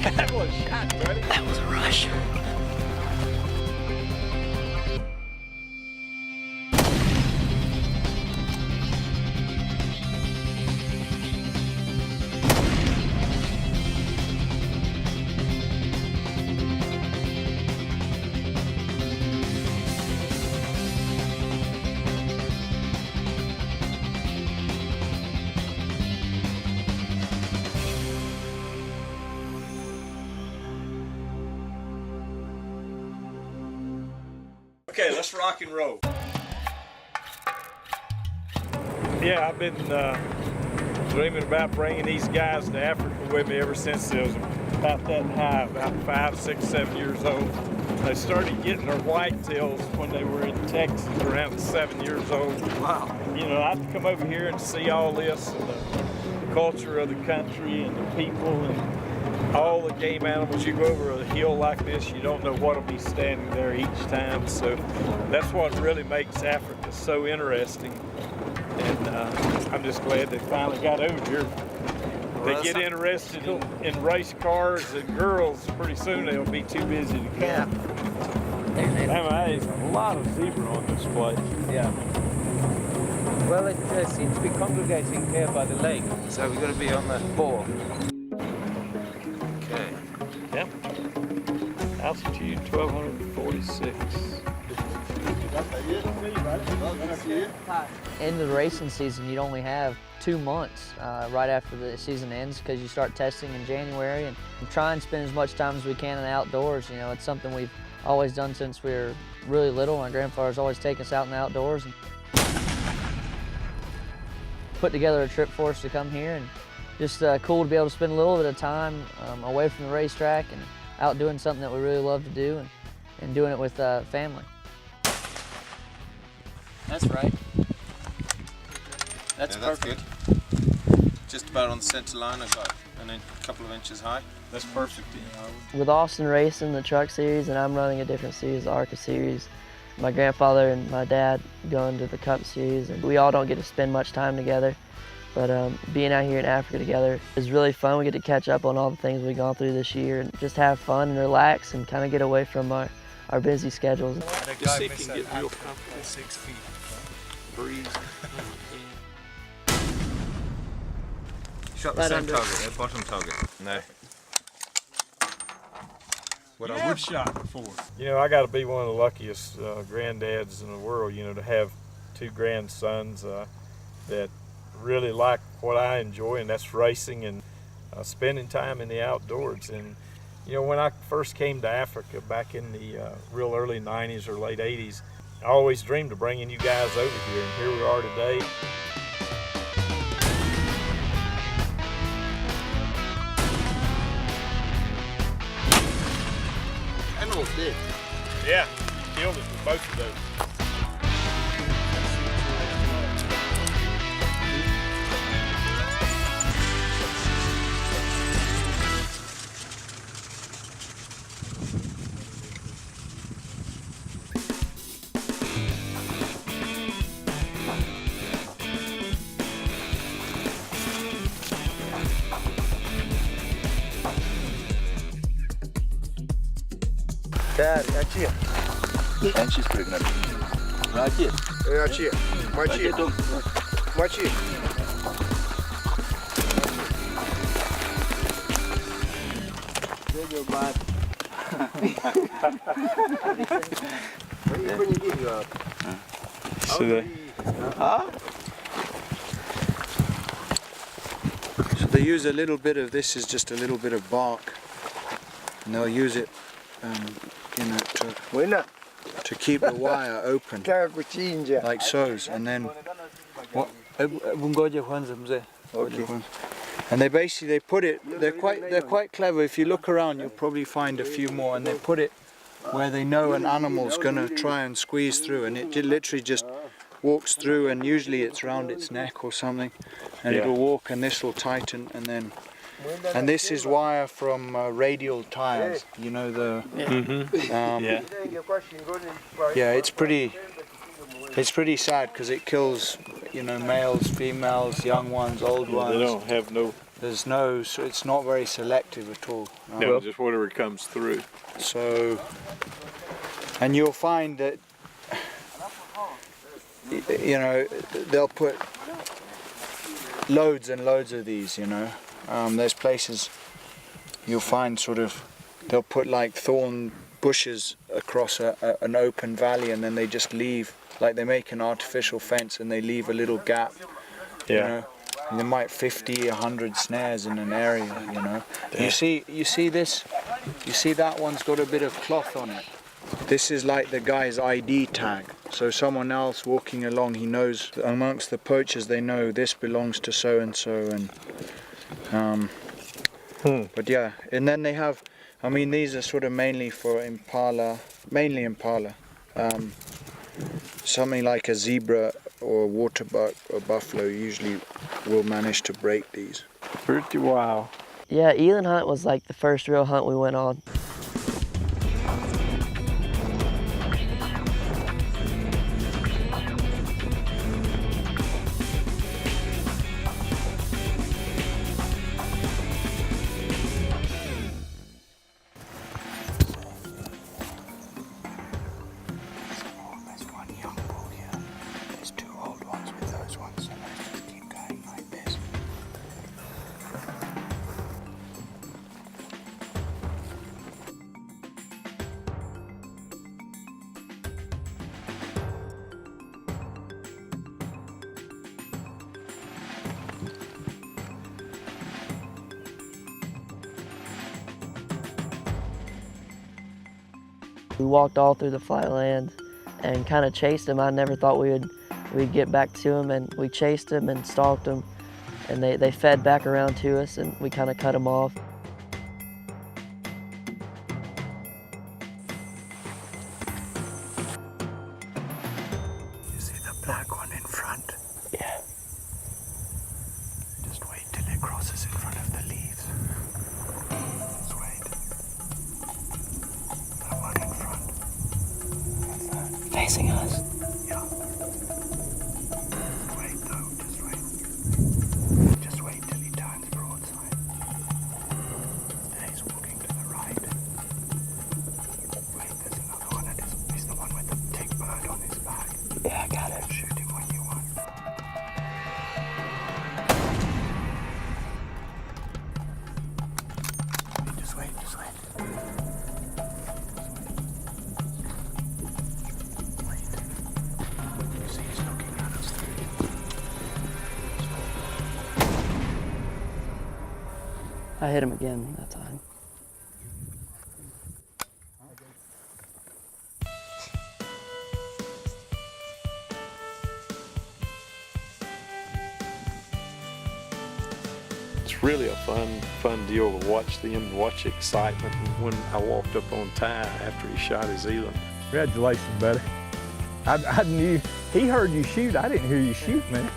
That was a shot, buddy. That was a rush. Okay, let's rock and roll. Yeah, I've been dreaming about bringing these guys to Africa with me ever since they was about that high, about 5, 6, 7 years old. They started getting their whitetails when they were in Texas around 7 years old. Wow. You know, I'd come over here and see all this, and the culture of the country and the people and all the game animals. You go over a hill like this, you don't know what'll be standing there each time. So that's what really makes Africa so interesting. And I'm just glad they finally got over here. They get interested in race cars and girls, pretty soon they'll be too busy to come. Yeah. There's a lot of zebra on this place. Yeah. Well, it seems to be congregating here by the lake, so we've got to be on the ball. Okay. Yep. Altitude 1246. In the racing season, you'd only have 2 months right after the season ends, because you start testing in January, and try and spend as much time as we can in the outdoors. You know, it's something we've always done since we were really little. My grandfather's always taken us out in the outdoors and put together a trip for us to come here, and just cool to be able to spend a little bit of time away from the racetrack and out doing something that we really love to do, and doing it with family. That's right. That's good. Just about on the center line, and then a couple of inches high. That's perfect. With Austin racing the truck series, and I'm running a different series, the ARCA series, my grandfather and my dad going to the Cup series, and we all don't get to spend much time together. But being out here in Africa together is really fun. We get to catch up on all the things we've gone through this year and just have fun and relax and kind of get away from our busy schedules. Just see if you can get real comfortable. 6 feet. Breeze. Shot the same target, bottom target. No. What I would shot before. You know, I got to be one of the luckiest granddads in the world, you know, to have 2 grandsons that really like what I enjoy, and that's racing and spending time in the outdoors. And you know, when I first came to Africa back in the real early 90s or late 80s, I always dreamed of bringing you guys over here, and here we are today. Animals did. Yeah, killed it with both of those. Dad, achia. And she's pregnant. Achia. Achia. Machia. Machia. You're bad. When you give up. So they use a little bit of this, is just a little bit of bark, and they'll use it to keep the wire open, like so, and then okay. And they put it. They're quite clever. If you look around, you'll probably find a few more, and they put it where they know an animal's going to try and squeeze through, and it literally just walks through, and usually it's around its neck or something, and it'll walk, and this will tighten, and this is wire from radial tires, you know, the yeah, it's pretty sad because it kills, you know, males, females, young ones, old ones. They don't have no There's no, so it's not very selective at all. No, just whatever comes through. So, and you'll find that, you know, they'll put loads and loads of these, you know. There's places you'll find sort of, they'll put like thorn bushes across an open valley, and then they just leave, like they make an artificial fence and they leave a little gap, you know. And there might 50, 100 snares in an area, you know. Yeah. You see this? You see that one's got a bit of cloth on it. This is like the guy's ID tag. So someone else walking along, he knows, amongst the poachers, they know this belongs to so and so, and but yeah. And then they have, I mean, these are sort of mainly for impala, mainly impala. Something like a zebra or a waterbuck or buffalo usually will manage to break these. Pretty wild. Yeah, eland hunt was like the first real hunt we went on. We walked all through the flatlands and kind of chased them. I never thought we'd get back to them, and we chased them and stalked them, and they fed back around to us, and we kind of cut them off. You see the black one in front? Yeah. Just wait till it crosses in front of the leaves. Just wait. That one in front. What's that? Facing us. Yeah. Wait though, just wait. Just wait till he turns broadside. Then he's walking to the right. Wait, there's another one, and he's the one with the tick bird on his back. Yeah, I got it. Shoot him when you want. Just wait, just wait. Wait. You see he's looking at us. I hit him again that time. It's really a fun deal to watch them and watch the excitement. And when I walked up on Ty after he shot his eland. Congratulations, buddy. I knew, he heard you shoot. I didn't hear you shoot, man.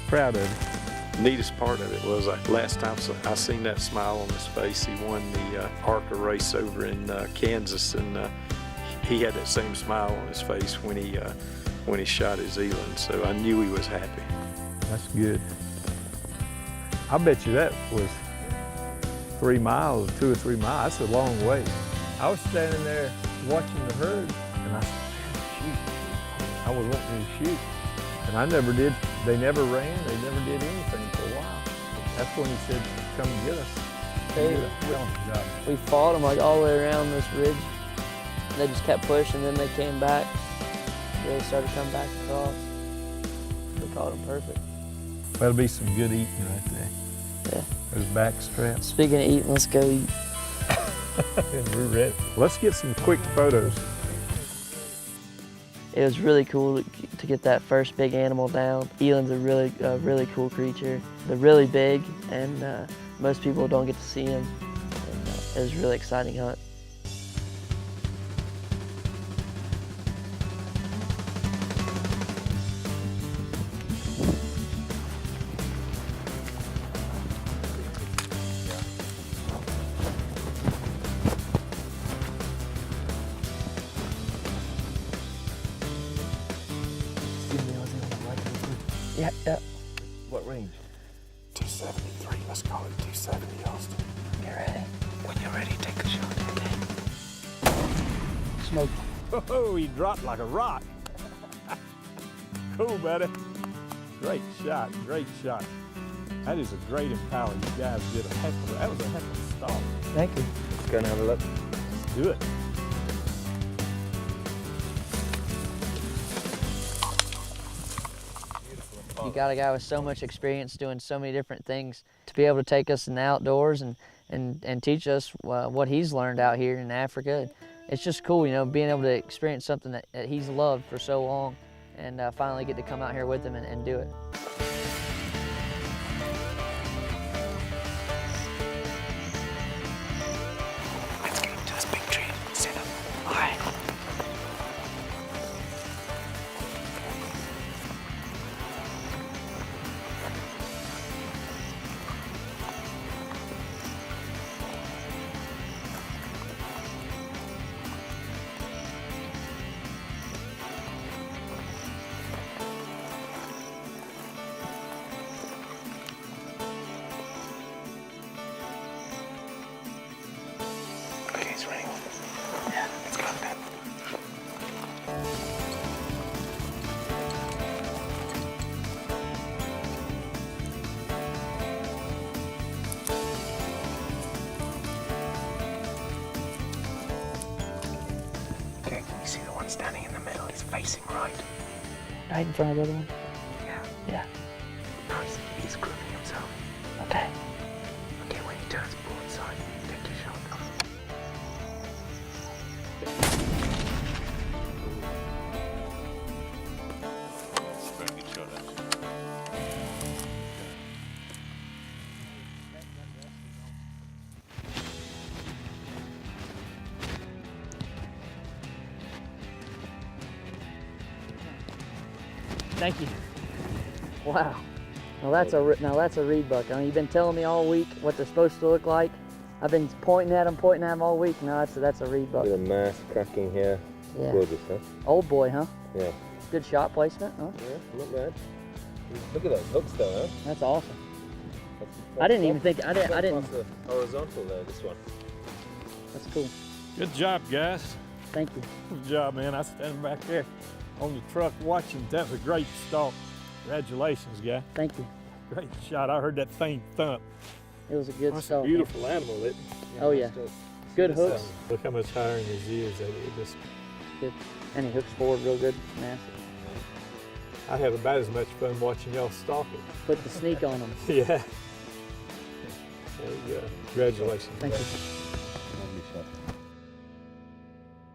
Proud of you. Neatest part of it was last time I seen that smile on his face. He won the ARCA race over in Kansas, and he had that same smile on his face when he shot his eland. So I knew he was happy. That's good. I bet you that was 3 miles, 2 or 3 miles. That's a long way. I was standing there watching the herd, and I said, man, shoot. I was wanting to shoot. And I never did. They never ran. They never did anything for a while. That's when he said, come get us. We fought them like all the way around this ridge. They just kept pushing, then they came back. They started coming back across. We caught them perfect. That'll be some good eating right there. Yeah. Those back straps. Speaking of eating, let's go eat. We're ready. Let's get some quick photos. It was really cool to get that first big animal down. Eland's a really cool creature. They're really big, and most people don't get to see them. And, it was a really exciting hunt. Yeah, yeah. What range? 270. Let's call it 270, Austin. Get ready. When you're ready, take the shot. Smoke. Oh, he dropped like a rock. Cool, buddy. Great shot, great shot. That is a great impala. You guys did a heck of a, that was a heck of a start. Thank you. Let's go and have a look. Let's do it. You got a guy with so much experience doing so many different things to be able to take us in the outdoors and teach us what he's learned out here in Africa. It's just cool, you know, being able to experience something that he's loved for so long and finally get to come out here with him and do it. Let's get to this big tree. Sit up. All right. Okay, it's ready. Yeah, let's go then. Okay, can you see the one standing in the middle? He's facing right. Right in front of the other one? Yeah. Yeah. No, he's grooming himself. Okay. Okay, when he turns broadside, take your shot. Very good shot, actually. Thank you. Wow. Now that's a reed buck. I mean, you've been telling me all week what they're supposed to look like. I've been pointing at them all week. No, that's a reed buck. With a mass cracking here. Yeah. Gorgeous, huh? Old boy, huh? Yeah. Good shot placement, huh? Yeah, not bad. Look at those hooks though, huh? That's awesome. That's I didn't even think I didn't. Plus the horizontal there, this one. That's cool. Good job, guys. Thank you. Good job, man. I was standing back there on the truck watching. That was a great stalk. Congratulations, guy. Thank you. Great shot. I heard that thing thump. It was a good That's start. a beautiful animal, isn't it? Oh yeah. Good hooks. Look how much higher in his ears that is. Just, Good. And he hooks forward real good. Massive. I have about as much fun watching y'all stalk it. Put the sneak on him. Yeah. There you go. Congratulations. Thank you.